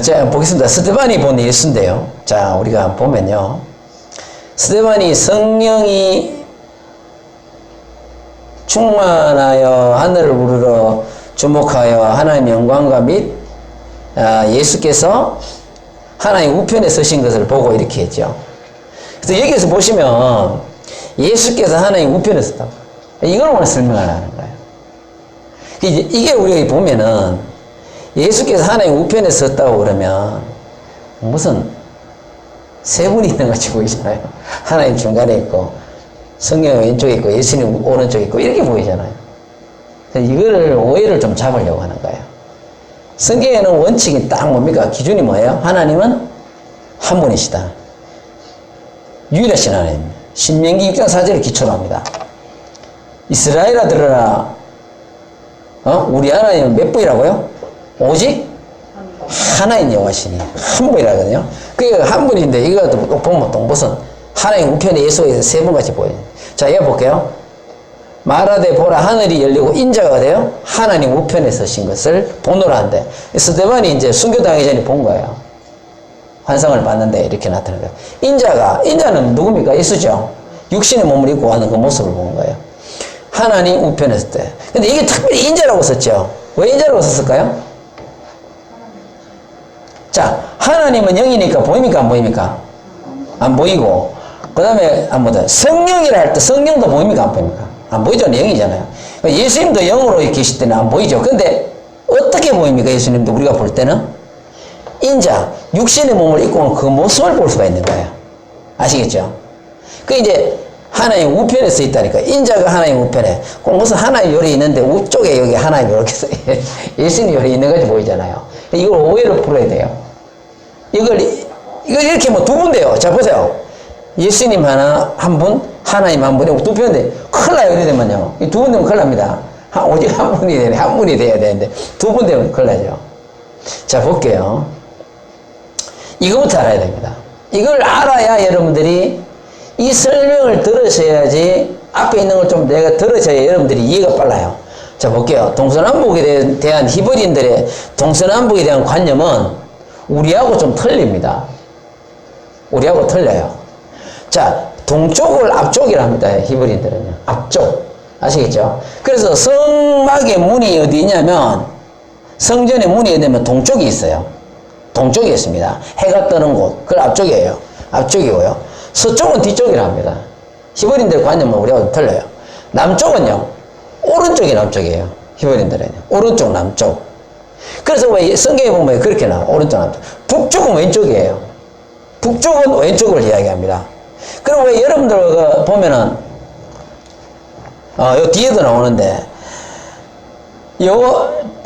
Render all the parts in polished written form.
자, 보겠습니다. 스데반이 본 예수인데요. 자, 우리가 보면요. 스데반이 성령이 충만하여 하늘을 우러러 주목하여 하나님의 영광과 및 예수께서 하나님 우편에 서신 것을 보고 이렇게 했죠. 그래서 여기에서 보시면 예수께서 하나님 우편에 섰다고. 이걸 오늘 설명을 하는 거예요. 이게 우리가 보면은 예수께서 하나님 우편에 섰다고 그러면 무슨 세 분이 있는 것 같이 보이잖아요. 하나님 중간에 있고 성령 왼쪽에 있고 예수님 오른쪽에 있고 이렇게 보이잖아요. 이거를 오해를 좀 잡으려고 하는 거예요. 성경에는 원칙이 딱 뭡니까? 기준이 뭐예요? 하나님은 한 분이시다. 유일하신 하나님. 신명기 6장 4절을 기초로 합니다. 이스라엘아 들으라. 우리 하나님은 몇 분이라고요? 오직 하나인 여호와시니 한 분이라거든요. 그게 한 분인데 이거 보면 또 무슨 하나님 우편에 예수가 있어서 세 분 같이 보여요. 자, 이거 볼게요. 말하되 보라 하늘이 열리고 인자가 돼요. 하나님 우편에 서신 것을 보노라 한대. 스데반이 이제 순교당하기 전에 본 거예요. 환상을 봤는데 이렇게 나타나는 거예요. 인자는 누굽니까? 예수죠. 육신의 몸을 입고 하는 그 모습을 본 거예요. 하나님 우편에 섰 때. 근데 이게 특별히 인자라고 썼죠. 왜 인자라고 썼을까요? 자, 하나님은 영이니까 보입니까? 안 보입니까? 안 보이고, 그 다음에 안 보다. 성령이라 할 때 성령도 보입니까? 안 보입니까? 안 보이죠? 영이잖아요. 예수님도 영으로 계실 때는 안 보이죠. 근데 어떻게 보입니까? 예수님도 우리가 볼 때는 인자, 육신의 몸을 입고 그 모습을 볼 수가 있는 거예요. 아시겠죠? 그 이제 하나님 우편에 서 있다니까. 인자가 하나님 우편에. 꼭 무슨 하나님 열이 있는데 우쪽에 여기 하나님 이렇게 서 예수님 열이 있는 것이 보이잖아요. 이걸 오해를 풀어야 돼요. 이걸 이렇게 뭐 두 분 돼요. 자, 보세요. 예수님 한 분, 하나님 한 분이 두 편인데, 큰일 나요. 이래 되면요. 이 두 분 되면 큰일 납니다. 오직 한 분이 되네. 한 분이 돼야 되는데, 두 분 되면 큰일 나죠. 자, 볼게요. 이거부터 알아야 됩니다. 이걸 알아야 여러분들이 이 설명을 들으셔야지, 앞에 있는 걸 좀 내가 들으셔야 여러분들이 이해가 빨라요. 자, 볼게요. 동서남북에 대한 히브리인들의 동서남북에 대한 관념은 우리하고 좀 틀립니다. 우리하고 틀려요. 자, 동쪽을 앞쪽이라 합니다. 히브리인들은요. 앞쪽. 아시겠죠? 그래서 성막의 문이 어디 있냐면, 성전의 문이 어디냐면 동쪽이 있어요. 동쪽에 있습니다. 해가 뜨는 곳. 그걸 앞쪽이에요. 앞쪽이고요. 서쪽은 뒤쪽이라 합니다. 히브리인들 관념은 우리하고 좀 틀려요. 남쪽은요. 오른쪽이 남쪽이에요. 히브리인들은요. 오른쪽, 남쪽. 그래서 왜 성경에 보면 그렇게 나와요. 오른쪽, 남쪽. 북쪽은 왼쪽이에요. 북쪽은 왼쪽을 이야기합니다. 그리고 왜 여러분들 보면은, 요 뒤에도 나오는데,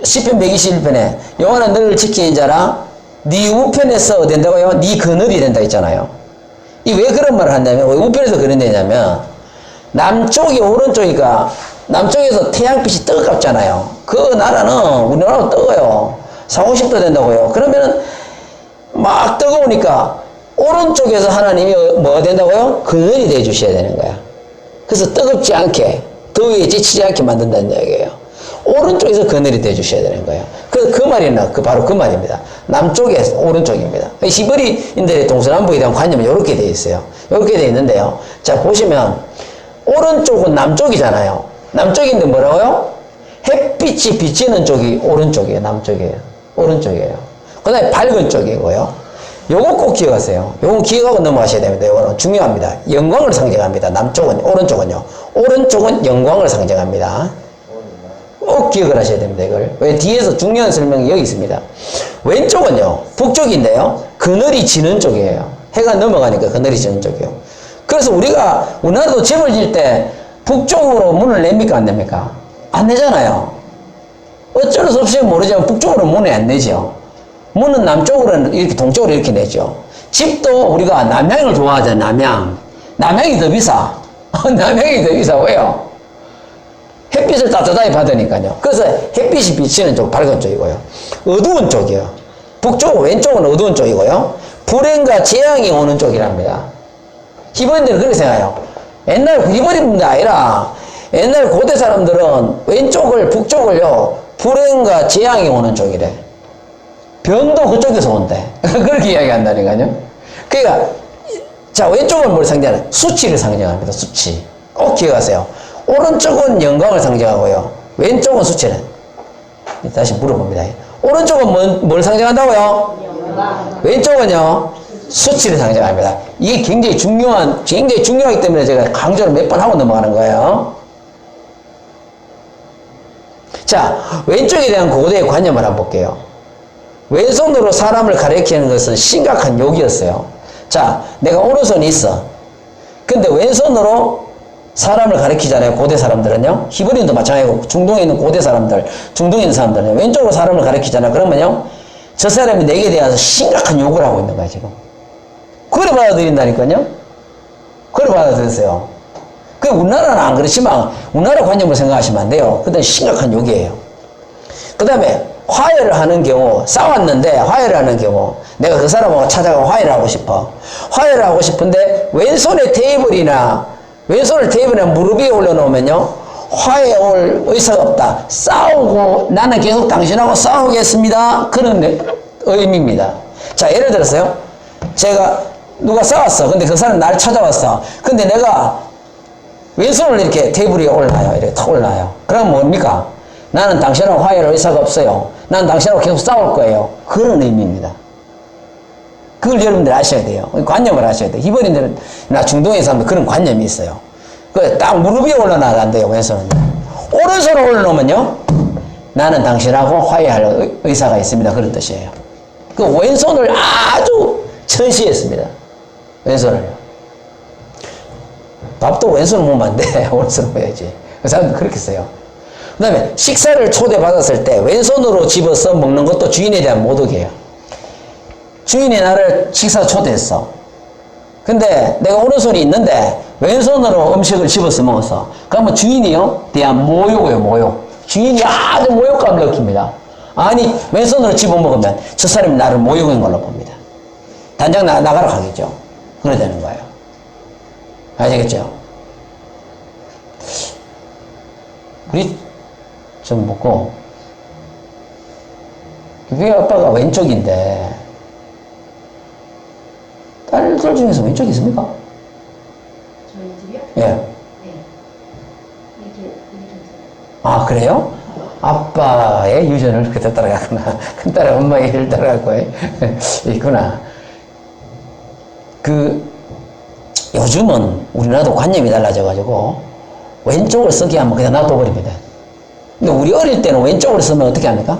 시편 121편에, 여호와는 너를 지키는 자라, 네 우편에서 된다고요? 네 그늘이 된다 했잖아요. 이 왜 그런 말을 한다면, 왜 우편에서 그런 데냐면, 남쪽이 오른쪽이니까, 남쪽에서 태양빛이 뜨겁잖아요. 그 나라는 우리나라로 뜨거워요. 40, 50도 된다고요. 그러면은 막 뜨거우니까 오른쪽에서 하나님이 뭐가 된다고요? 그늘이 돼 주셔야 되는 거야. 그래서 뜨겁지 않게, 더위에 지치지 않게 만든다는 이야기예요. 오른쪽에서 그늘이 돼 주셔야 되는 거예요. 그래서 그 말이나 바로 그 말입니다. 남쪽에서 오른쪽입니다. 히브리인들의 동서남북에 대한 관념은 이렇게 되어 있어요. 이렇게 되어 있는데요. 자, 보시면 오른쪽은 남쪽이잖아요. 남쪽인데 뭐라고요? 햇빛이 비치는 쪽이 오른쪽이에요. 남쪽이에요. 오른쪽이에요. 그 다음에 밝은 쪽이고요. 요거 꼭 기억하세요. 요거 기억하고 넘어가셔야 됩니다. 요거는 중요합니다. 영광을 상징합니다. 남쪽은, 오른쪽은요. 오른쪽은 영광을 상징합니다. 꼭 기억을 하셔야 됩니다. 이걸. 왜 뒤에서 중요한 설명이 여기 있습니다. 왼쪽은요. 북쪽인데요. 그늘이 지는 쪽이에요. 해가 넘어가니까 그늘이 지는 쪽이에요. 그래서 우리나라도 집을 지을 때 북쪽으로 문을 냅니까? 안 냅니까? 안 내잖아요. 어쩔 수 없이 모르지만 북쪽으로 문을 안 내죠. 문은 남쪽으로는 이렇게 동쪽으로 이렇게 내죠. 집도 우리가 남향을 좋아하잖아요. 남향이 더 비싸. 남향이 더 비싸. 왜요? 햇빛을 따뜻하게 받으니까요. 그래서 햇빛이 비치는 쪽, 밝은 쪽이고요. 어두운 쪽이요. 북쪽, 왼쪽은 어두운 쪽이고요. 불행과 재앙이 오는 쪽이랍니다. 히브리인들은 그렇게 생각해요. 옛날 잊어버린 문제 아니라 옛날 고대 사람들은 왼쪽을 북쪽을요 불행과 재앙이 오는 쪽이래. 병도 그쪽에서 온대. 그렇게 이야기한다니까요. 그러니까 자 왼쪽은 뭘 상징하냐? 수치를 상징합니다. 수치. 꼭 기억하세요. 오른쪽은 영광을 상징하고요. 왼쪽은 수치를. 다시 물어봅니다. 오른쪽은 뭘 상징한다고요? 영광. 왼쪽은요 수치를 상징합니다. 이게 굉장히 중요하기 때문에 제가 강조를 몇 번 하고 넘어가는 거예요. 자, 왼쪽에 대한 고대의 관념을 한번 볼게요. 왼손으로 사람을 가리키는 것은 심각한 욕이었어요. 자, 내가 오른손이 있어. 근데 왼손으로 사람을 가리키잖아요. 고대 사람들은요. 히브리인도 마찬가지고 중동에 있는 고대 사람들, 중동에 있는 사람들은 왼쪽으로 사람을 가리키잖아요. 그러면요. 저 사람이 내게 대해서 심각한 욕을 하고 있는 거야, 지금. 그래 받아들인다니까요. 그래 받아들였어요. 그 우리나라는 안 그렇지만 우리나라 관념을 생각하시면 안 돼요. 그때 심각한 욕이에요. 그 다음에 화해를 하는 경우, 싸웠는데 화해를 하는 경우, 내가 그 사람하고 찾아가 화해를 하고 싶어. 화해를 하고 싶은데 왼손에 왼손을 테이블에 무릎 위에 올려놓으면요 화해에 올 의사가 없다. 싸우고 나는 계속 당신하고 싸우겠습니다. 그런 의미입니다. 자, 예를 들어서요. 제가 누가 싸웠어. 근데 그 사람 나를 찾아왔어. 근데 내가 왼손을 이렇게 테이블 위에 올라요. 이렇게 탁 올라요. 그럼 뭡니까? 나는 당신하고 화해할 의사가 없어요. 나는 당신하고 계속 싸울 거예요. 그런 의미입니다. 그걸 여러분들 아셔야 돼요. 관념을 아셔야 돼요. 히브리인들은 중동에 사람들 그런 관념이 있어요. 그 딱 무릎 위에 올려놔도 안 돼요. 왼손은. 오른손을 올려놓으면요. 나는 당신하고 화해할 의사가 있습니다. 그런 뜻이에요. 그 왼손을 아주 천시했습니다. 왼손을요. 밥도 왼손을 먹으면 안 돼. 오른손을 먹어야지. 그 사람들 그렇게 써요. 그 다음에 식사를 초대받았을 때 왼손으로 집어서 먹는 것도 주인에 대한 모독이에요. 주인이 나를 식사 초대했어. 근데 내가 오른손이 있는데 왼손으로 음식을 집어서 먹었어. 그러면 주인이요 대한 모욕이에요. 모욕. 주인이 아주 모욕감을 느낍니다. 아니 왼손으로 집어먹으면 저 사람이 나를 모욕인 걸로 봅니다. 단장 나가라 하겠죠. 그래 되는 거예요. 아시겠죠? 우리 좀 먹고 우리 아빠가 왼쪽인데 딸들 중에서 왼쪽이 있습니까? 저희 집이요? 예. 네. 이게 좀 아, 그래요? 아빠의 유전을 그때 따라갔구나. 큰딸은 엄마의 일을 따라갔고, 있구나. 요즘은 우리나라도 관념이 달라져가지고, 왼쪽을 쓰게 하면 그냥 놔둬버립니다. 근데 우리 어릴 때는 왼쪽으로 쓰면 어떻게 합니까?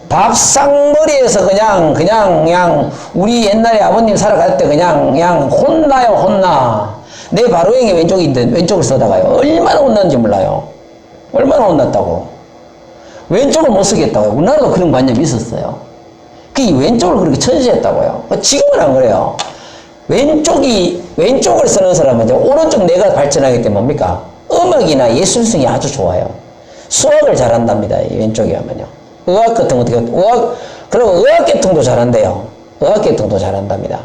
밥상머리에서 그냥 우리 옛날에 아버님 살아갈 때 그냥 혼나요, 혼나. 내 바로행이 왼쪽인데 왼쪽을 써다가요. 얼마나 혼났는지 몰라요. 얼마나 혼났다고. 왼쪽을 못 쓰겠다고요. 우리나라도 그런 관념이 있었어요. 그 왼쪽을 그렇게 천시했다고요. 지금은 안 그래요. 왼쪽을 쓰는 사람은 이제 오른쪽 뇌가 발전하기 때문에 뭡니까? 음악이나 예술성이 아주 좋아요. 수학을 잘한답니다. 이 왼쪽에 하면요. 의학 같은 거 그리고 의학 계통도 잘한대요. 의학 계통도 잘한답니다.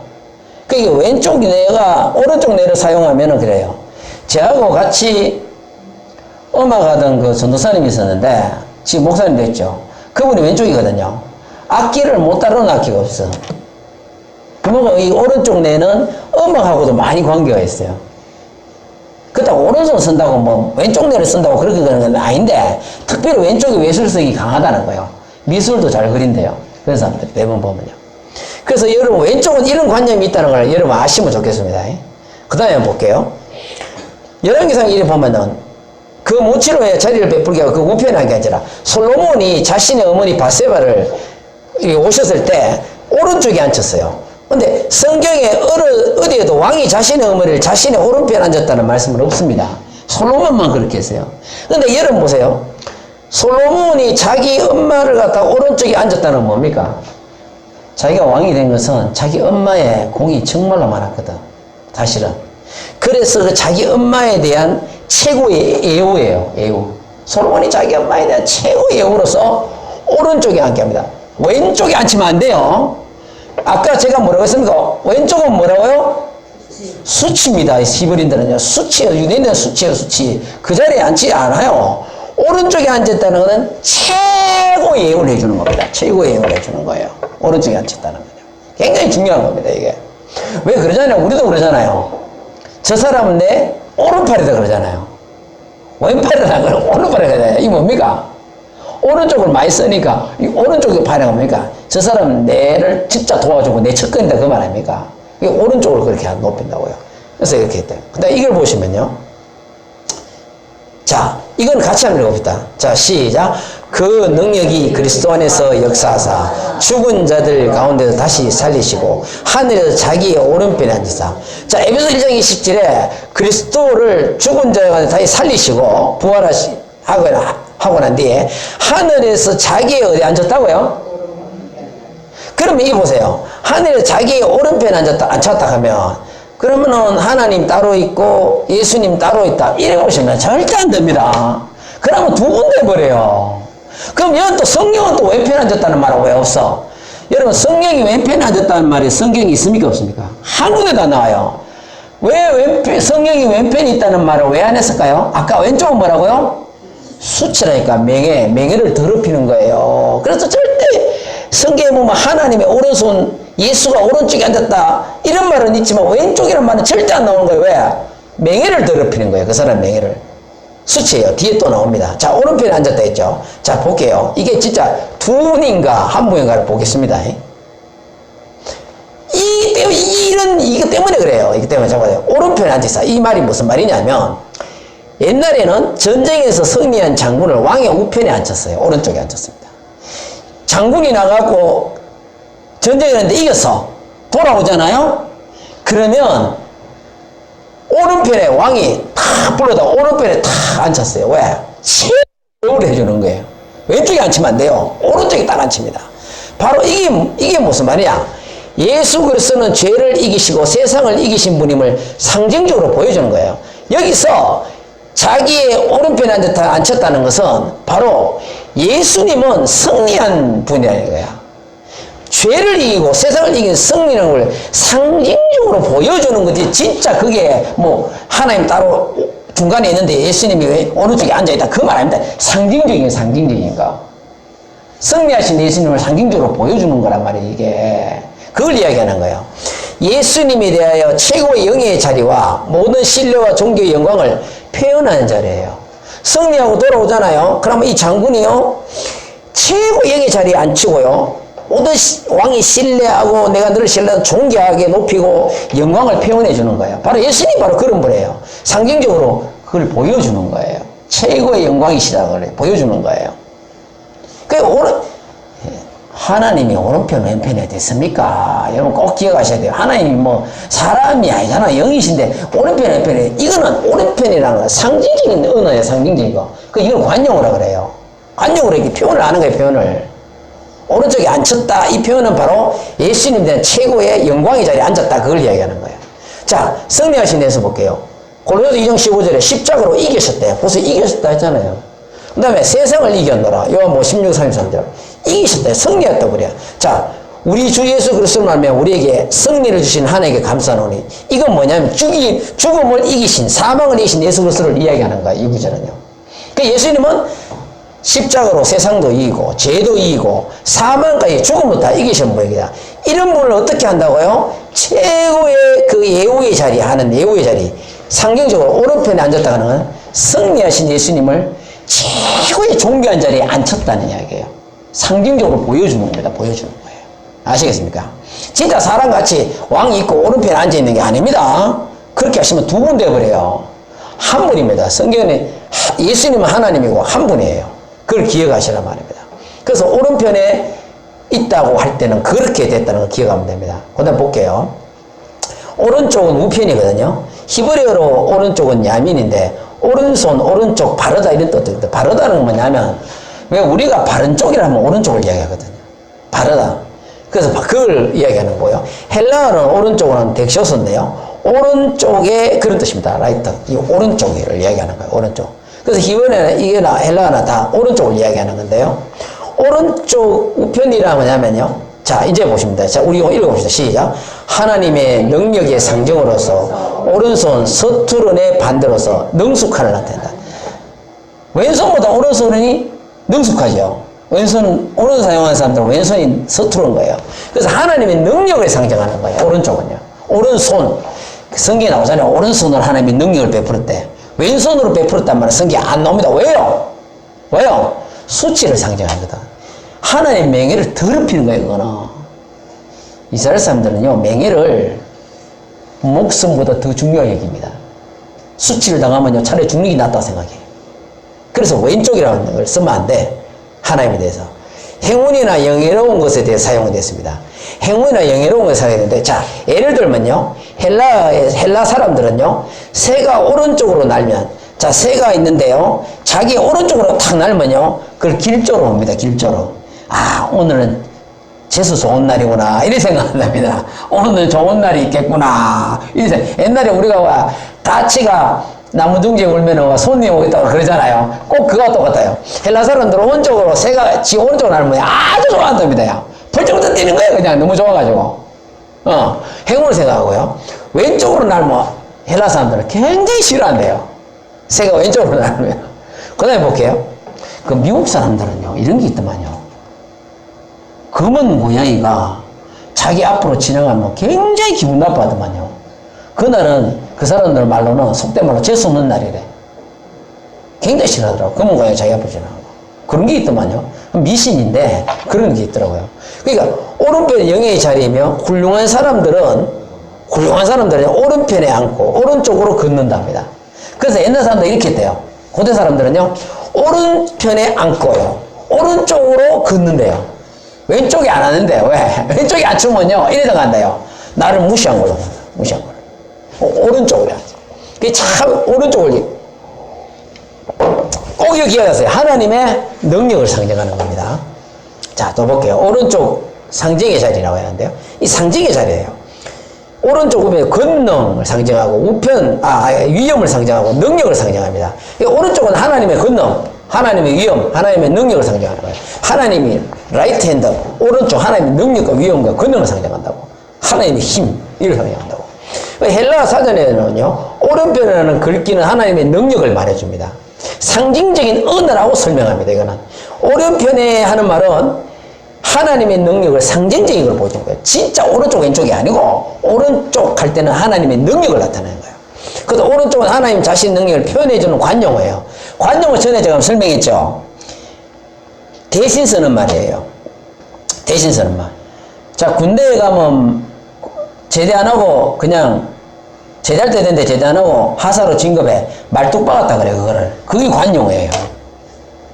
그게 왼쪽 뇌가 오른쪽 뇌를 사용하면은 그래요. 저하고 같이 음악하던 그 전도사님이 있었는데 지금 목사님 됐죠. 그분이 왼쪽이거든요. 악기를 못 다루는 악기가 없어. 그러면 이 오른쪽 뇌는 음악하고도 많이 관계가 있어요. 그렇다고 오른손 쓴다고 뭐 왼쪽 뇌를 쓴다고 그렇게 그러는 건 아닌데 특별히 왼쪽이 예술성이 강하다는 거예요. 미술도 잘 그린대요. 그런 사람들 대부분 보면요. 그래서 여러분 왼쪽은 이런 관념이 있다는 걸 여러분 아시면 좋겠습니다. 그 다음에 볼게요. 열왕기상 1에 보면은 그 무치로의 자리를 베풀게 하고 그 우편한 게 아니라 솔로몬이 자신의 어머니 바세바를 오셨을 때 오른쪽에 앉혔어요. 근데 성경에 어디에도 왕이 자신의 어머니를 자신의 오른편에 앉았다는 말씀은 없습니다. 솔로몬만 그렇게 했어요. 근데 여러분 보세요. 솔로몬이 자기 엄마를 갖다 오른쪽에 앉았다는 건 뭡니까? 자기가 왕이 된 것은 자기 엄마의 공이 정말로 많았거든. 사실은. 그래서 그 자기 엄마에 대한 최고의 애우예요. 애우. 솔로몬이 자기 엄마에 대한 최고의 애우로서 오른쪽에 앉게 합니다. 왼쪽에 앉히면 안 돼요. 아까 제가 뭐라고 했습니까? 왼쪽은 뭐라고요? 수치입니다. 히브리인들은요. 수치예요. 유대인들은 수치예요. 수치. 그 자리에 앉지 않아요. 오른쪽에 앉았다는 것은 최고의 예우를 해주는 겁니다. 최고의 예우를 해주는 거예요. 오른쪽에 앉았다는 거죠. 굉장히 중요한 겁니다. 이게. 왜 그러잖아요. 우리도 그러잖아요. 저 사람은 내 오른팔이다 그러잖아요. 왼팔이다 그러고 오른팔이다 그러잖아요. 이게 뭡니까? 오른쪽을 많이 쓰니까 이 오른쪽이 팔이 뭡니까? 저 사람은 내를 진짜 도와주고 내 측근이다 그 말 아닙니까? 이게 오른쪽을 그렇게 높인다고요. 그래서 이렇게 했대요. 근데 이걸 보시면요. 자, 이건 같이 한번 읽어봅시다. 자, 시작. 그 능력이 그리스도 안에서 역사하사 죽은 자들 가운데서 다시 살리시고 하늘에서 자기의 오른편에 앉으사. 자, 에베소 1장 20절에 그리스도를 죽은 자들 가운데 다시 살리시고 하고 난 뒤에 하늘에서 자기의 어디 앉았다고요? 그럼 이게 보세요. 하늘에서 자기의 오른편에 앉혔다 하면 그러면은 하나님 따로 있고 예수님 따로 있다 이래 보시면 절대 안 됩니다. 그러면 두 군데 버려요. 그럼 여기 또 성령은 또 왼편에 앉았다는 말은 왜 없어? 여러분 성령이 왼편에 앉았다는 말이 성경이 있습니까 없습니까? 한 군데도 안 나와요. 왜 성령이 왼편에 있다는 말을 왜 안 했을까요? 아까 왼쪽은 뭐라고요? 수치라니까 명예를 더럽히는 거예요. 그래서 절대 성경에 보면 하나님의 오른손 예수가 오른쪽에 앉았다 이런 말은 있지만 왼쪽이란 말은 절대 안 나오는 거예요. 왜? 명예를 더럽히는 거예요. 그 사람 명예를. 수치예요. 뒤에 또 나옵니다. 자, 오른편에 앉았다 했죠. 자, 볼게요. 이게 진짜 두 분인가 한 분인가를 보겠습니다. 이거 때문에 그래요. 이거 때문에 잡아요. 오른편에 앉아있어. 이 말이 무슨 말이냐면 옛날에는 전쟁에서 승리한 장군을 왕의 우편에 앉혔어요. 오른쪽에 앉혔습니다. 장군이 나가고 전쟁을 했는데 이겼어. 돌아오잖아요? 그러면 오른편에 왕이 탁 불러다 오른편에 탁 앉혔어요. 왜? 최고를 해주는 거예요. 왼쪽에 앉히면 안 돼요. 오른쪽에 딱 앉힙니다. 바로 이게 무슨 말이야? 예수 그리스도는 죄를 이기시고 세상을 이기신 분임을 상징적으로 보여주는 거예요. 여기서 자기의 오른편에 앉혔다는 것은 바로 예수님은 승리한 분이라는 거야. 죄를 이기고 세상을 이긴 승리라는 걸 상징적으로 보여주는 거지. 진짜 그게 뭐 하나님 따로 중간에 있는데 예수님이 왜 오른쪽에 앉아있다 그 말 아닙니다. 상징적인 거. 승리하신 예수님을 상징적으로 보여주는 거란 말이에요. 이게 그걸 이야기하는 거예요. 예수님에 대하여 최고의 영예의 자리와 모든 신뢰와 존귀의 영광을 표현하는 자리예요. 승리하고 돌아오잖아요. 그러면 이 장군이요 최고의 영예의 자리에 앉히고요 모든 왕이 신뢰하고 내가 너를 신뢰하고 존귀하게 높이고 영광을 표현해 주는 거예요. 바로 예수님이 바로 그런 분이에요. 상징적으로 그걸 보여주는 거예요. 최고의 영광이시다 그래 보여주는 거예요. 하나님이 오른편 왼편에 됐습니까? 여러분 꼭 기억하셔야 돼요. 하나님이 뭐 사람이 아니잖아. 영이신데 오른편 왼편에 이거는 오른편이라는 건 상징적인 언어예요. 상징적인 거. 이걸 관용어라 그래요. 관용어로 이렇게 표현을 하는 거예요. 표현을. 오른쪽에 앉혔다. 이 표현은 바로 예수님에 대한 최고의 영광의 자리에 앉았다. 그걸 이야기하는 거예요. 자, 승리하신 데서 볼게요. 골로새 2장 15절에 십자가로 이기셨대요. 벌써 이기셨다 했잖아요. 그 다음에 세상을 이겼노라. 요한 16, 33절. 이기셨다. 승리했다 그래요. 자, 우리 주 예수 그리스도를 말하면 우리에게 승리를 주신 하나님께 감사하노니 이건 뭐냐면 죽음을 이기신 사망을 이기신 예수 그리스도를 이야기하는 거예요. 이 구절은요. 그 예수님은 십자가로 세상도 이기고 죄도 이기고 사망까지 죽음도 다 이기신 분이다. 이런 분을 어떻게 한다고요? 최고의 그 예우의 자리 하는 예우의 자리 상징적으로 오른편에 앉았다 하는 건 승리하신 예수님을 최고의 존귀한 자리에 앉혔다는 이야기예요. 상징적으로 보여주는 겁니다. 보여주는 거예요. 아시겠습니까? 진짜 사람같이 왕이 있고 오른편에 앉아있는 게 아닙니다. 그렇게 하시면 두 분 되어버려요. 한 분입니다. 성경에 예수님은 하나님이고 한 분이에요. 그걸 기억하시란 말입니다. 그래서 오른편에 있다고 할 때는 그렇게 됐다는 걸 기억하면 됩니다. 그 다음 볼게요. 오른쪽은 우편이거든요. 히브리어로 오른쪽은 야민인데 오른손, 오른쪽, 바르다 이런 뜻입니다. 바르다는 건 뭐냐면 왜 우리가 바른 쪽이라면 오른쪽을 이야기하거든요. 바르다. 그래서 그걸 이야기하는 거예요. 헬라어는 오른쪽은 덱쇼스인데요. 오른쪽에 그런 뜻입니다. 라이트. 이 오른쪽을 이야기하는 거예요. 오른쪽. 그래서 히브리어나 이게나 헬라어나 다 오른쪽을 이야기하는 건데요. 오른쪽 우편이라 뭐냐면요. 자, 이제 보십니다. 자, 우리 읽어봅시다. 시작. 하나님의 능력의 상징으로서 오른손 서투른의 반대로서 능숙함을 나타낸다. 왼손보다 오른손이 능숙하죠. 왼손, 오른손 사용하는 사람들은 왼손이 서투른 거예요. 그래서 하나님의 능력을 상징하는 거예요. 오른쪽은요. 오른손. 성경에 나오잖아요. 오른손으로 하나님의 능력을 베풀었대. 왼손으로 베풀었단 말은 성경에 안 나옵니다. 왜요? 왜요? 수치를 상징하거든. 하나님의 명예를 더럽히는 거예요, 그거는. 이스라엘 사람들은요, 명예를 목숨보다 더 중요하게 여깁니다. 수치를 당하면요, 차라리 죽는 게 낫다고 생각해요. 그래서 왼쪽이라는 걸 쓰면 안 돼. 하나님에 대해서. 행운이나 영예로운 것에 대해 사용이 됐습니다. 행운이나 영예로운 것에 사용이 되는데, 자, 예를 들면요, 헬라 사람들은요, 새가 오른쪽으로 날면, 자, 새가 있는데요, 자기 오른쪽으로 탁 날면요, 그걸 길조로 봅니다, 길조로. 아, 오늘은 재수 좋은 날이구나, 이렇게 생각한답니다. 오늘은 좋은 날이 있겠구나. 옛날에 우리가 와, 다치가 나무둥지에 울면 손님 오겠다고 그러잖아요. 꼭 그거와 똑같아요. 헬라 사람들은 오른쪽으로 새가 지 오른쪽으로 날면 아주 좋아한답니다. 벌쩍부터 뛰는 거예요, 그냥 너무 좋아가지고. 행운을 생각하고요. 왼쪽으로 날면 헬라 사람들은 굉장히 싫어한대요. 새가 왼쪽으로 날면. 그 다음에 볼게요. 그 미국 사람들은요, 이런 게 있더만요. 검은 고양이가 자기 앞으로 지나가면 굉장히 기분 나빠하더만요. 그날은 그 사람들 말로는 속된 말로 재수 없는 날이래. 굉장히 싫어하더라고. 검은 고양이 자기 앞으로 지나가고. 그런 게 있더만요. 미신인데 그런 게 있더라고요. 그러니까 오른편에 영예의 자리이며 훌륭한 사람들은 오른편에 앉고 오른쪽으로 걷는답니다. 그래서 옛날 사람들 이렇게 했대요. 고대 사람들은요, 오른편에 앉고요, 오른쪽으로 걷는데요. 왼쪽이 안 하는데, 왜? 왼쪽이 안 추면요, 이래 나간대요. 나를 무시한 걸로. 오른쪽으로 해야지. 그게 참, 오른쪽을 꼭 이거 기억하세요. 하나님의 능력을 상징하는 겁니다. 자, 또 볼게요. 오른쪽 상징의 자리라고 하는데요. 이 상징의 자리예요. 오른쪽 우편은 권능을 상징하고, 위엄을 상징하고, 능력을 상징합니다. 오른쪽은 하나님의 권능, 하나님의 위엄, 하나님의 능력을 상징하는 거예요. 하나님이 라이트 핸드, 오른쪽 하나님의 능력과 위엄과 권능을 상징한다고. 하나님의 힘, 이를 상징한다고. 헬라 사전에는요, 오른편에는 글귀는 하나님의 능력을 말해줍니다. 상징적인 언어라고 설명합니다, 이거는. 오른편에 하는 말은 하나님의 능력을 상징적인 걸 보여주는 거예요. 진짜 오른쪽 왼쪽이 아니고 오른쪽 할 때는 하나님의 능력을 나타내는 거예요. 그래서 오른쪽은 하나님 자신 능력을 표현해주는 관용어예요. 관용어 전에 제가 설명했죠. 대신 쓰는 말이에요. 대신 쓰는 말. 자, 군대에 가면 제대 안 하고 그냥 제대할 때 됐는데 제대 안 하고 하사로 진급해. 말뚝 박았다 그래, 그거를. 그게 관용어예요.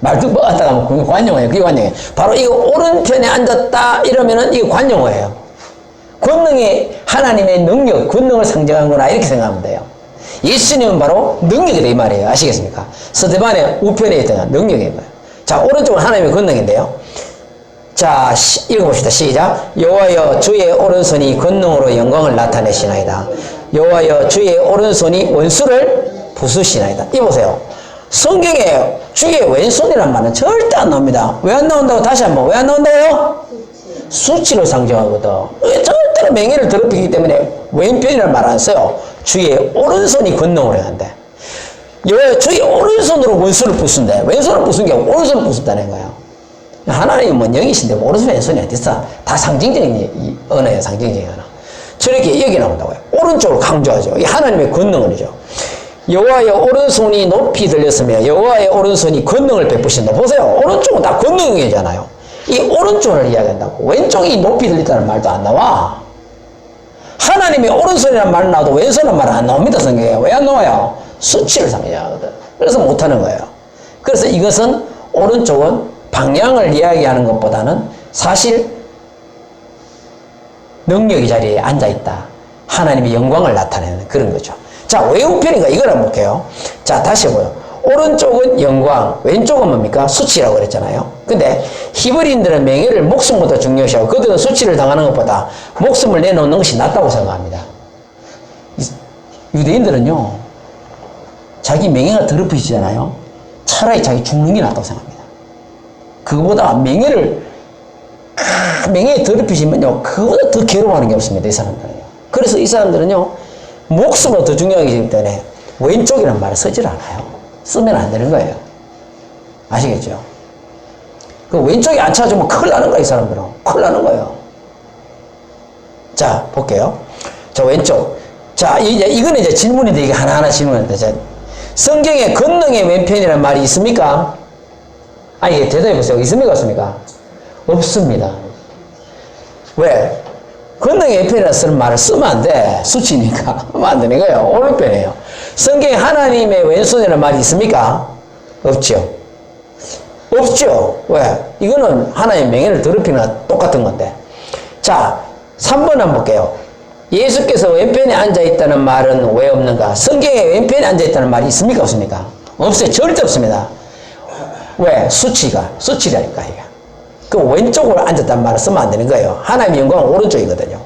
말뚝 박았다 가면 그게 관용어예요. 그게 관용어예요. 바로 이거 오른편에 앉았다 이러면은 이게 관용어예요. 권능이 하나님의 능력, 권능을 상징한 거나 이렇게 생각하면 돼요. 예수님은 바로 능력이다 이 말이에요. 아시겠습니까? 스데반의 우편에 있던 능력인 거예요. 자, 오른쪽은 하나님의 권능인데요. 자, 읽어봅시다. 시작. 여호와여 주의 오른손이 권능으로 영광을 나타내시나이다. 여호와여 주의 오른손이 원수를 부수시나이다. 이 보세요. 성경에 주의 왼손이란 말은 절대 안 나옵니다. 왜 안 나온다고? 다시 한번. 왜 안 나온다고요? 수치를 상징하거든. 절대로 명예를 더럽히기 때문에 왼편이라는 말 안 써요. 주의 오른손이 권능으로 한대. 여호와여 주의 오른손으로 원수를 부순대. 왼손을 부순 게 아니고 오른손을 부순다는 거예요. 하나님은 뭐 영이신데 뭐 오른손 왼손이 어디 있어? 다 상징적인 언어예요. 상징적인 언어. 저렇게 여기 나온다고요. 오른쪽을 강조하죠. 이 하나님의 권능을이죠. 여호와의 오른손이 높이 들렸으며 여호와의 오른손이 권능을 베푸신다. 보세요. 오른쪽은 다 권능이잖아요. 이 오른쪽을 이야기한다고. 왼쪽이 높이 들렸다는 말도 안 나와. 하나님의 오른손이라는 말은 나와도 왼손이라는 말은 안 나옵니다. 성경에. 왜 안 나와요? 수치를 상징하거든. 그래서 못하는 거예요. 그래서 이것은 오른쪽은 방향을 이야기하는 것보다는 사실 능력의 자리에 앉아있다. 하나님의 영광을 나타내는 그런 거죠. 자, 왜 우편인가 이걸 한번 볼게요. 자, 다시 해봐요. 오른쪽은 영광, 왼쪽은 뭡니까? 수치라고 그랬잖아요. 근데 히브리인들은 명예를 목숨보다 중요시하고 그들은 수치를 당하는 것보다 목숨을 내놓는 것이 낫다고 생각합니다. 유대인들은요, 자기 명예가 더럽혀지잖아요. 차라리 자기 죽는 게 낫다고 생각합니다. 그거보다 명예를 맹에 더럽히시면요, 그보다 더 괴로워하는 게 없습니다, 이 사람들은요. 그래서 이 사람들은요, 목숨보다 더 중요하기 때문에 왼쪽이라는 말을 쓰질 않아요. 쓰면 안 되는 거예요. 아시겠죠? 그 왼쪽이 안 찾아주면 큰일 나는 거예요, 이 사람들은. 큰일 나는 거예요. 자, 볼게요. 자, 왼쪽. 자, 이거는 이제 질문인데, 이게 하나하나 질문인데, 자, 성경에 권능의 왼편이라는 말이 있습니까? 아니, 이게 대답해 보세요. 있습니까? 없습니까? 없습니다. 왜? 권능의 왼편이라는 쓰는 말을 쓰면 안 돼. 수치니까. 하면 안 되는 거예요. 오른편이에요. 성경에 하나님의 왼손이라는 말이 있습니까? 없죠. 없죠. 왜? 이거는 하나님의 명예를 더럽히는 거나 똑같은 건데. 자, 3번 한번 볼게요. 예수께서 왼편에 앉아있다는 말은 왜 없는가? 성경에 왼편에 앉아있다는 말이 있습니까? 없습니까? 없어요. 절대 없습니다. 왜? 수치라니까, 이게. 그 왼쪽으로 앉았다는 말을 쓰면 안 되는 거예요. 하나님의 영광은 오른쪽이거든요.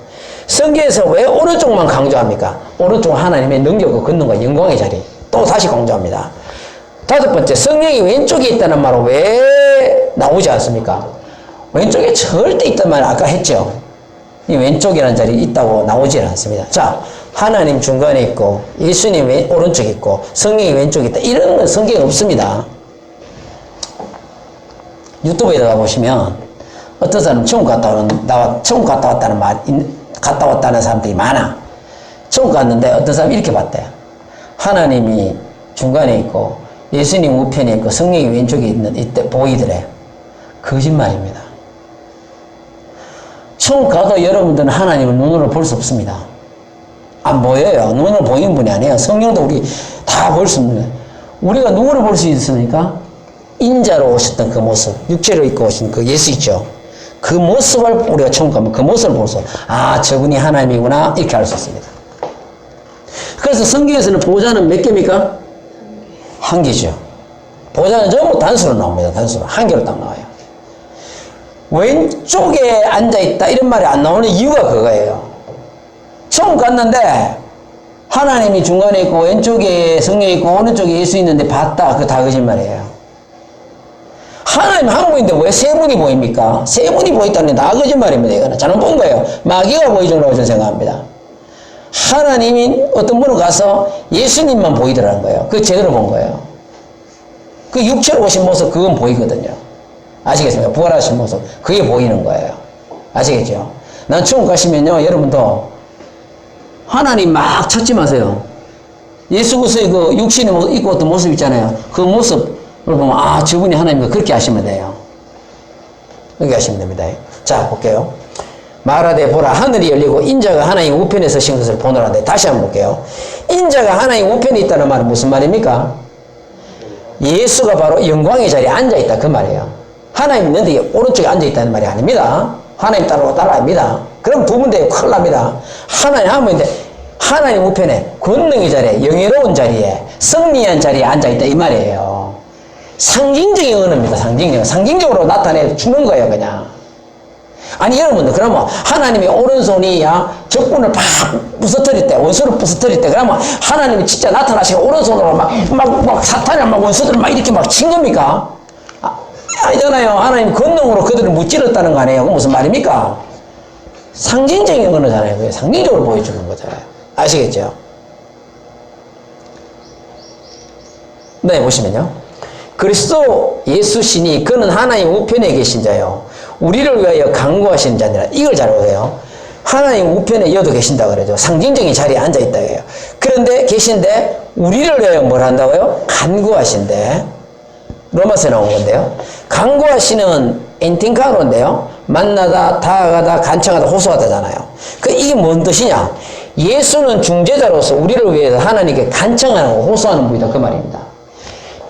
성경에서 왜 오른쪽만 강조합니까? 오른쪽은 하나님의 능력과 권능과 영광의 자리. 또 다시 강조합니다. 5번째, 성령이 왼쪽에 있다는 말은 왜 나오지 않습니까? 왼쪽에 절대 있다는 말을 아까 했죠. 이 왼쪽이라는 자리에 있다고 나오지 않습니다. 자, 하나님 중간에 있고 예수님 오른쪽에 있고 성령이 왼쪽에 있다. 이런 건 성경에 없습니다. 유튜브에다가 보시면 어떤 사람은 천국 갔다 왔다는 사람들이 많아. 천국 갔는데 어떤 사람이 이렇게 봤대. 하나님이 중간에 있고 예수님 우편에 있고 성령이 왼쪽에 있는 이때 보이더래. 거짓말입니다. 천국 가도 여러분들은 하나님을 눈으로 볼 수 없습니다. 안 보여요. 눈으로 보이는 분이 아니에요. 성령도 우리 다 볼 수 없는 거예요. 우리가 누구를 볼 수 있습니까? 인자로 오셨던 그 모습, 육체로 입고 오신 그 예수 있죠. 그 모습을 우리가 천국 가면 그 모습을 보서 아, 저분이 하나님이구나 이렇게 알 수 있습니다. 그래서 성경에서는 보좌는 몇 개입니까? 한 개죠. 보좌는 전부 단수로 나옵니다. 단수로. 한 개로 딱 나와요. 왼쪽에 앉아있다 이런 말이 안 나오는 이유가 그거예요. 처음 갔는데 하나님이 중간에 있고 왼쪽에 성령이 있고 오른쪽에 예수 있는데 봤다. 그거 다 거짓말이에요. 하나님 한 분인데 왜 세 분이 보입니까? 세 분이 보였다는 게 다 거짓말입니다. 이거는 잘못 본 거예요. 마귀가 보여주려고 저는 생각합니다. 하나님이 어떤 분은 가서 예수님만 보이더라는 거예요. 그거 제대로 본 거예요. 그 육체로 오신 모습 그건 보이거든요. 아시겠습니까? 부활하신 모습 그게 보이는 거예요. 아시겠죠? 난 천국 가시면요 여러분도 하나님 막 찾지 마세요. 예수 그리스도의 그 육신에 입고 어떤 모습 있잖아요. 그 모습을 보면 아 저분이 하나님인가 그렇게 하시면 돼요. 그렇게 하시면 됩니다. 자 볼게요. 말하되 보라 하늘이 열리고 인자가 하나님 우편에 서신 것을 보노라는데 다시 한번 볼게요. 인자가 하나님 우편에 있다는 말은 무슨 말입니까? 예수가 바로 영광의 자리에 앉아있다 그 말이에요. 하나님 있는데 오른쪽에 앉아있다는 말이 아닙니다. 하나님 따르고 따라합니다. 그럼 두 분 되면 큰일 납니다. 하나님 한 분인데 하나님 우편에 권능의 자리에 영예로운 자리에 승리한 자리에 앉아있다 이 말이에요. 상징적인 언어입니다. 상징적으로 나타내 주는 거예요 그냥. 아니 여러분들 그러면 하나님의 오른손이 적군을 팍 부서뜨릴 때 원수를 부서뜨릴 때 그러면 하나님이 진짜 나타나시고 오른손으로 막 사탄이 막 원수들을 막 이렇게 막 친 겁니까? 아니잖아요. 하나님 권능으로 그들을 무찌렀다는 거 아니에요. 그건 무슨 말입니까? 상징적인 언어잖아요. 그게 상징적으로 보여주는 거잖아요. 아시겠죠? 네 보시면요. 그리스도 예수 신이 그는 하나님 우편에 계신 자요. 우리를 위하여 간구하시는 자니라. 이걸 잘 보세요. 하나님 우편에 여도 계신다 그러죠. 상징적인 자리에 앉아있다 그래요. 그런데 계신데 우리를 위하여 뭘 한다고요? 간구하신대. 로마서에 나온 건데요. 간구하시는 엔팅카노인데요. 만나다, 다가가다, 간청하다, 호소하다잖아요. 이게 뭔 뜻이냐? 예수는 중재자로서 우리를 위해서 하나님께 간청하는 호소하는 분이다 그 말입니다.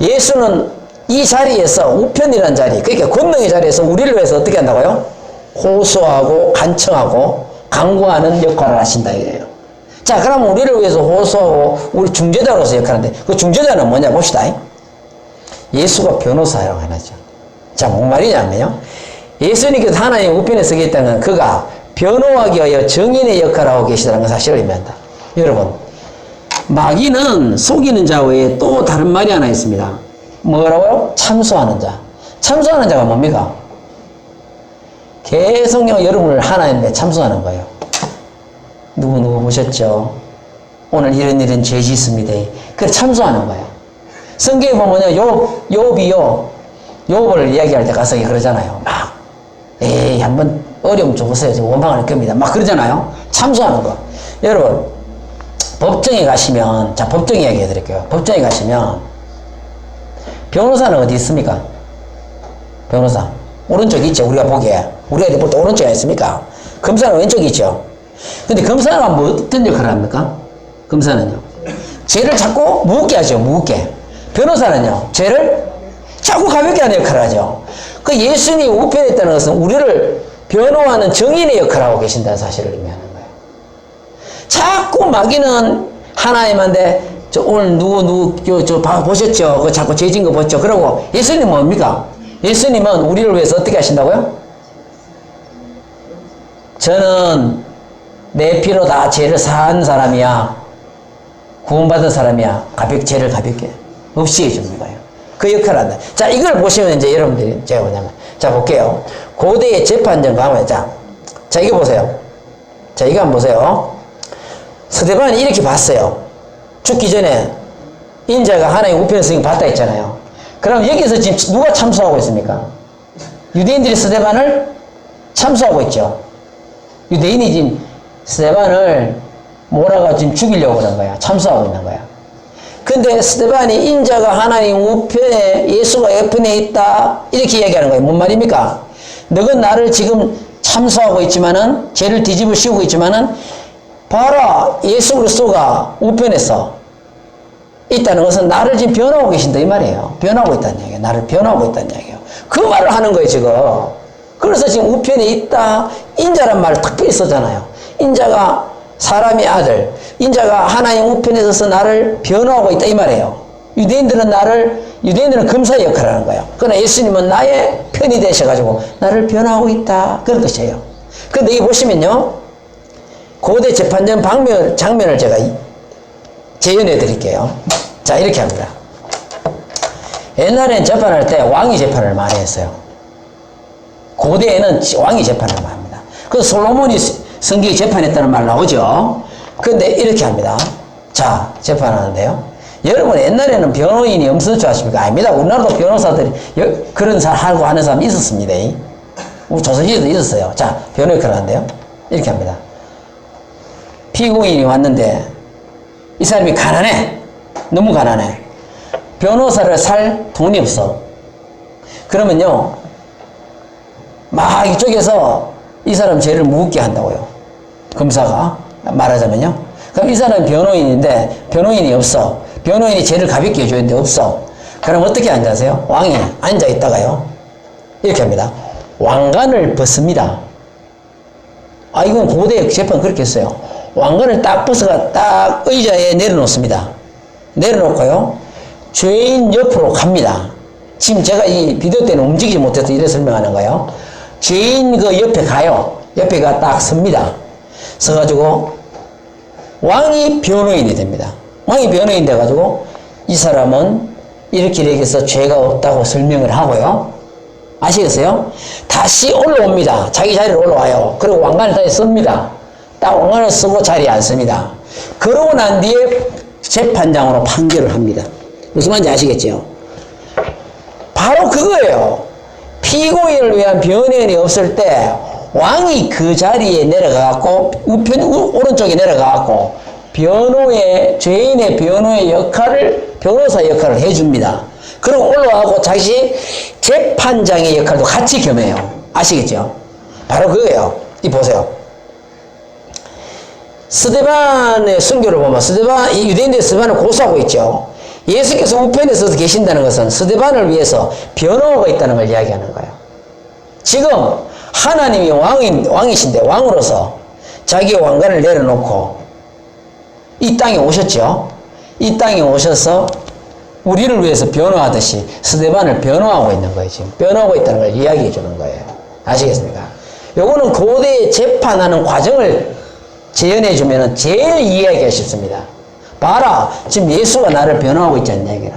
예수는 이 자리에서 우편이라는 자리, 그러니까 권능의 자리에서 우리를 위해서 어떻게 한다고요? 호소하고 간청하고 간구하는 역할을 하신다 이래요. 자, 그럼 우리를 위해서 호소하고 우리 중재자로서 역할하는데 그 중재자는 뭐냐 봅시다. 예수가 변호사라고 하죠. 자, 뭔 말이냐면요. 예수님께서 하나님 우편에 서게 있다는 그가 변호하기 위하여 정인의 역할을 하고 계시다는 건 사실을 의미한다. 여러분, 마귀는 속이는 자 외에 또 다른 말이 하나 있습니다. 뭐라고요? 참소하는 자. 참소하는 자가 뭡니까? 계속 여러분을 하나님께 참소하는 거예요. 누구 보셨죠? 오늘 이런 죄 짓습니다. 그래 참소하는 거예요. 성경에 보면요, 욥을 이야기할 때 가서 그러잖아요. 막, 한번 어려움 줘보세요. 원망할 겁니다. 막 그러잖아요. 참소하는 거. 여러분, 법정에 가시면, 자, 법정 이야기 해드릴게요. 법정에 가시면, 변호사는 어디 있습니까? 변호사. 오른쪽 있죠. 우리가 보기에. 우리가 볼 때 오른쪽에 있습니까? 검사는 왼쪽에 있죠. 근데 검사는 뭐 어떤 역할을 합니까? 검사는요. 죄를 자꾸 무겁게 하죠. 무겁게. 변호사는요. 죄를 자꾸 가볍게 하는 역할을 하죠. 그 예수님이 우편에 있다는 것은 우리를 변호하는 정인의 역할을 하고 계신다는 사실을 의미하는 거예요. 자꾸 마귀는 하나님한테 오늘 누구 보셨죠? 그 자꾸 죄진 거 봤죠? 그러고 예수님은 뭡니까? 예수님은 우리를 위해서 어떻게 하신다고요? 저는 내 피로 다 죄를 사한 사람이야. 구원받은 사람이야. 죄를 가볍게 없이 해줍니다. 그 역할을 한다. 자, 이걸 보시면 이제 여러분들이 제가 뭐냐면, 자, 볼게요. 고대의 재판전 가면, 자, 이거 보세요. 자, 이거 한번 보세요. 스데반이 이렇게 봤어요. 죽기 전에 인자가 하나의 우편 스승 봤다 했잖아요. 그럼 여기서 지금 누가 참수하고 있습니까? 유대인들이 스데반을 참수하고 있죠. 유대인이 지금 스데반을 몰아가 지금 죽이려고 그런 거야. 참수하고 있는 거야. 근데 스데반이 인자가 하나님 우편에 예수가 옆에 있다 이렇게 얘기하는 거예요. 뭔 말입니까? 너는 나를 지금 참수하고 있지만은 죄를 뒤집어 씌우고 있지만은 봐라 예수 그리스도가 우편에서 있다는 것은 나를 지금 변호하고 계신다 이 말이에요. 변호하고 있다는 얘기예요. 나를 변호하고 있다는 얘기예요. 그 말을 하는 거예요 지금. 그래서 지금 우편에 있다 인자란 말을 특별히 썼잖아요. 인자가 사람의 아들, 인자가 하나님 우편에 서서 나를 변호하고 있다 이 말이에요. 유대인들은 검사의 역할을 하는 거예요. 그러나 예수님은 나의 편이 되셔가지고 나를 변호하고 있다 그런 뜻이에요. 그런데 여기 보시면요, 고대 재판전 장면을 제가 재현해 드릴게요. 자, 이렇게 합니다. 옛날엔 재판할 때 왕이 재판을 많이 했어요. 고대에는 왕이 재판을 많이 합니다. 그래서 솔로몬이 성경에 재판했다는 말 나오죠. 그런데 이렇게 합니다. 자, 재판하는데요. 여러분 옛날에는 변호인이 없을 줄 아십니까? 아닙니다. 우리나라도 변호사들이 그런 사람 하고 하는 사람이 있었습니다. 우리 조선시대도 있었어요. 자, 변호 역할을 하는데요. 이렇게 합니다. 피고인이 왔는데 이 사람이 가난해. 너무 가난해. 변호사를 살 돈이 없어. 그러면요, 막 이쪽에서 이 사람 죄를 무겁게 한다고요. 검사가 말하자면요. 그럼 이 사람은 변호인인데 변호인이 없어. 변호인이 죄를 가볍게 해줘야 되는데 없어. 그럼 어떻게 앉아세요? 왕이 앉아 있다가요, 이렇게 합니다. 왕관을 벗습니다. 아, 이건 고대 재판 그렇게 했어요. 왕관을 딱 벗어가 딱 의자에 내려놓습니다. 내려놓고요, 죄인 옆으로 갑니다. 지금 제가 이 비디오 때는 움직이지 못해서 이래 설명하는 거예요. 죄인 그 옆에 가요. 옆에 가 딱 섭니다. 서가지고 왕이 변호인이 됩니다. 왕이 변호인 돼가지고 이 사람은 이렇게 해서 죄가 없다고 설명을 하고요. 아시겠어요? 다시 올라옵니다. 자기 자리로 올라와요. 그리고 왕관을 다시 씁니다. 딱 왕관을 쓰고 자리에 앉습니다. 그러고 난 뒤에 재판장으로 판결을 합니다. 무슨 말인지 아시겠죠? 바로 그거예요. 피고인을 위한 변호인이 없을 때 왕이 그 자리에 내려가갖고 오른쪽에 내려가갖고 죄인의 변호의 역할을, 변호사 역할을 해줍니다. 그리고 올라가고 다시 재판장의 역할도 같이 겸해요. 아시겠죠? 바로 그거예요. 이 보세요. 스데반의 순교를 보면 유대인들이 스데반을 고소하고 있죠. 예수께서 우편에 서서 계신다는 것은 스데반을 위해서 변호하고 있다는 걸 이야기하는 거예요. 지금 하나님이 왕이신데 왕으로서 자기의 왕관을 내려놓고 이 땅에 오셨죠. 이 땅에 오셔서 우리를 위해서 변호하듯이 스데반을 변호하고 있는 거예요. 지금 변호하고 있다는 걸 이야기해 주는 거예요. 아시겠습니까? 요거는 고대에 재판하는 과정을 재현해 주면 제일 이해하기가 쉽습니다. 봐라, 지금 예수가 나를 변호하고 있지 않냐, 얘기라.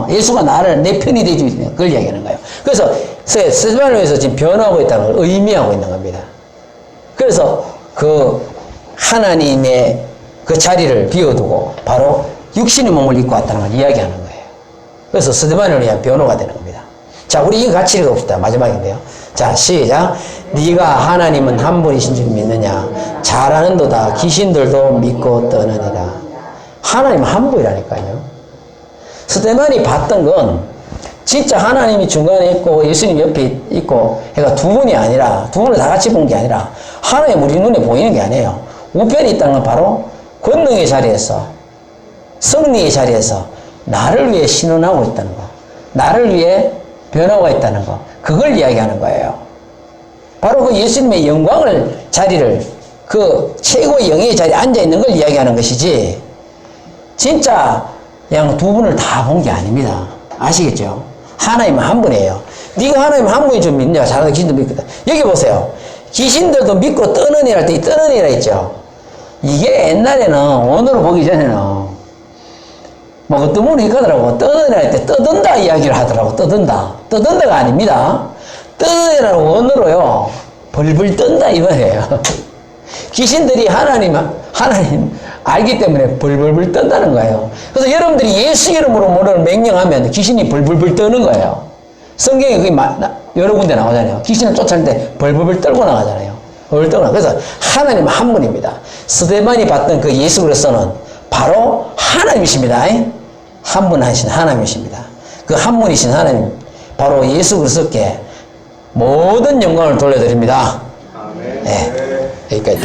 예수가 나를 내 편이 되어주고 있는 그걸 이야기하는 거예요. 그래서 스데반을 위해서 지금 변화하고 있다는 걸 의미하고 있는 겁니다. 그래서 그 하나님의 그 자리를 비워두고 바로 육신의 몸을 입고 왔다는 걸 이야기하는 거예요. 그래서 스데반을 위한 변호가 되는 겁니다. 자, 우리 이거 같이 읽어봅시다. 마지막인데요. 자, 시작. 네가 하나님은 한 분이신 줄 믿느냐? 잘하는도다. 귀신들도 믿고 떠나니라. 하나님은 한 분이라니까요. 스데반이 봤던 건 진짜 하나님이 중간에 있고 예수님 옆에 있고 그러니까 두 분이 아니라 두 분을 다 같이 본 게 아니라 하나님 우리 눈에 보이는 게 아니에요. 우편이 있다는 건 바로 권능의 자리에서 승리의 자리에서 나를 위해 신원하고 있다는 거, 나를 위해 변화가 있다는 거, 그걸 이야기하는 거예요. 바로 그 예수님의 영광을 자리를 그 최고의 영예의 자리에 앉아 있는 걸 이야기하는 것이지 진짜 그냥 두 분을 다 본 게 아닙니다. 아시겠죠? 하나님은 한 분이에요. 네가 하나님 한 분이 좀 믿냐? 잘하는 귀신도 믿거든. 여기 보세요. 귀신들도 믿고 떠느니라 할 때 이 떠느니라 있죠. 이게 옛날에는 오늘을 보기 전에는 뭐 어떤 분이 있거더라고. 떠느니라 할 때 떠든다 이야기를 하더라고. 떠든다. 떠든다가 아닙니다. 떠느니라는 원어로요. 벌벌 떤다 이 말이에요. 귀신들이 하나님 알기 때문에 벌벌벌 떤다는 거예요. 그래서 여러분들이 예수 이름으로 뭐를 명령하면 귀신이 벌벌벌 떠는 거예요. 성경에 그게 여러 군데 나오잖아요. 귀신을 쫓아낼 때 벌벌벌 떨고 나가잖아요. 그래서 하나님은 한 분입니다. 스데반이 봤던 그 예수 그리스도는 바로 하나님이십니다. 한 분 하신 하나님이십니다. 그 한 분이신 하나님 바로 예수 그리스도께 모든 영광을 돌려드립니다. 네, 여기까지.